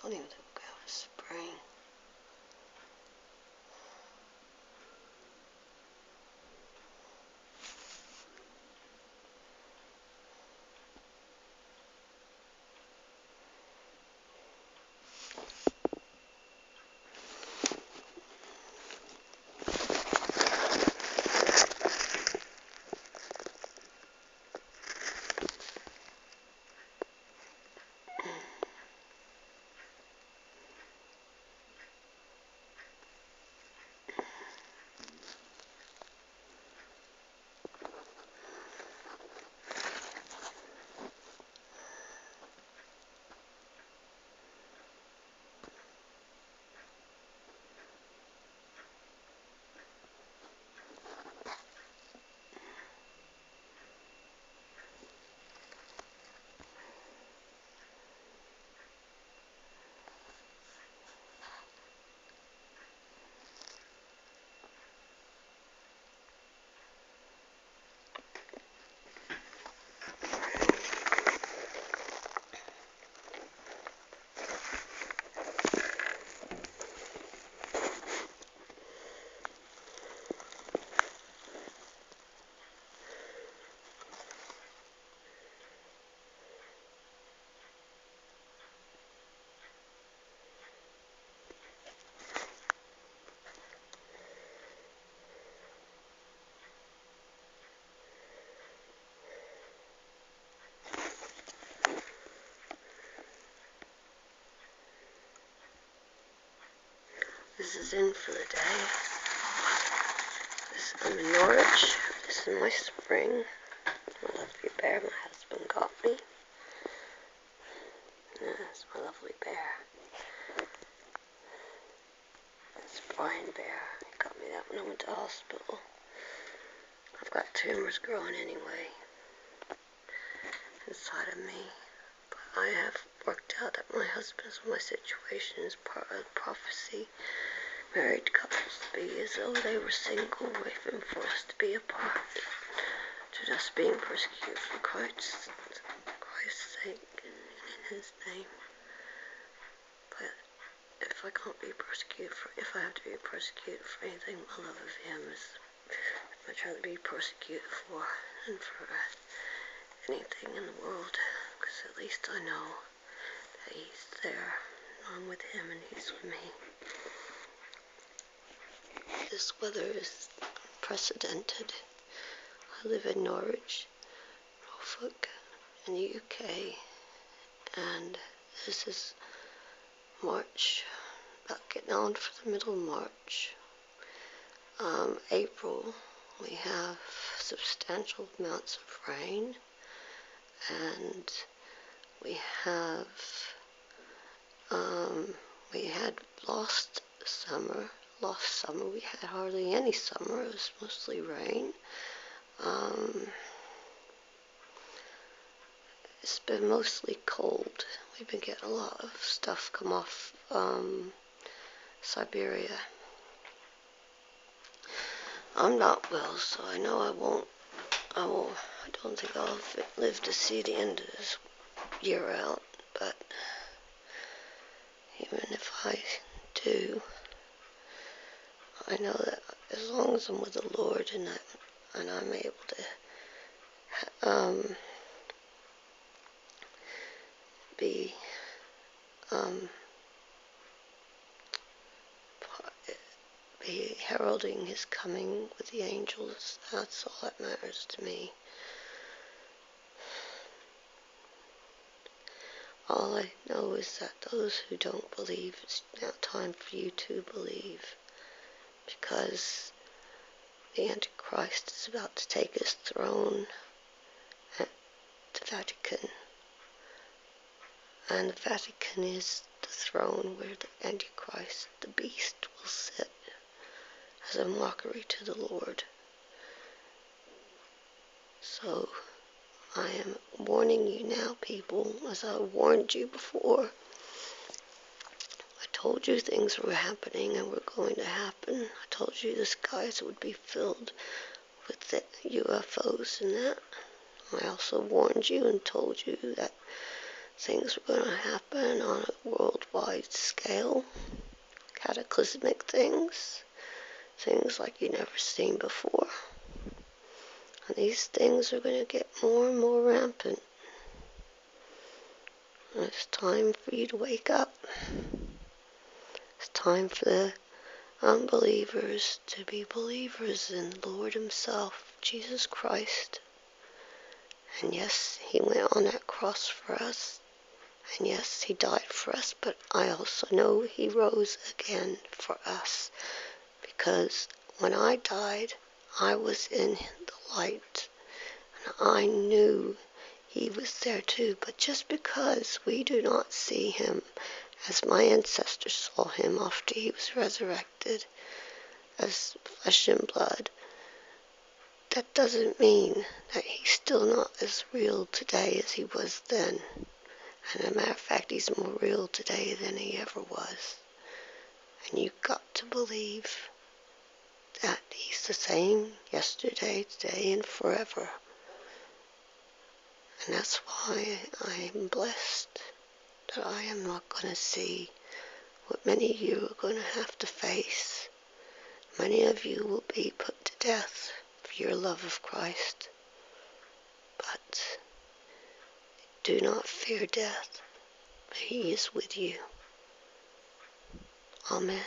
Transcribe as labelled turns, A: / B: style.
A: don't even think we have a spring. This is in for the day. I'm in Norwich. This is my spring. My lovely bear my husband got me. Yeah, that's my lovely bear. That's Brian Bear. He got me that when I went to hospital. I've got tumors growing anyway inside of me. But I have worked out that my husband's my situation is part of prophecy. Married couples be as though they were single, we've been forced to be apart, to just being persecuted for Christ's sake and in His name. But if I can't be persecuted if I have to be persecuted for anything, my love of Him is much rather be persecuted for than for anything in the world, because at least I know that He's there, and I'm with Him and He's with me. This weather is unprecedented. I live in Norwich, Norfolk, in the UK, and this is March, about getting on for the middle of March. April, we have substantial amounts of rain, and we had lost summer. We had hardly any summer. It was mostly rain. It's been mostly cold. We've been getting a lot of stuff come off Siberia. I'm not well, so I know I don't think I'll live to see the end of this year out, but even if I do, I know that as long as I'm with the Lord and I'm able to be heralding His coming with the angels, that's all that matters to me. All I know is that those who don't believe, it's now time for you to believe, because the Antichrist is about to take his throne at the Vatican. And the Vatican is the throne where the Antichrist, the beast, will sit as a mockery to the Lord. So I am warning you now, people, as I warned you before. I told you things were happening and were going to happen. I told you the skies would be filled with the UFOs and that. I also warned you and told you that Things are going to happen on a worldwide scale. Cataclysmic things. Things like you've never seen before. And these things are going to get more and more rampant. And it's time for you to wake up. It's time for the unbelievers to be believers in the Lord Himself, Jesus Christ. And yes, He went on that cross for us. And yes, He died for us, but I also know He rose again for us. Because when I died, I was in the light. And I knew He was there too. But just because we do not see Him as my ancestors saw Him after He was resurrected as flesh and blood, that doesn't mean that He's still not as real today as He was then. And as a matter of fact, He's more real today than He ever was. And you've got to believe that He's the same yesterday, today, and forever. And that's why I am blessed that I am not going to see what many of you are going to have to face. Many of you will be put to death for your love of Christ. But do not fear death, for He is with you. Amen.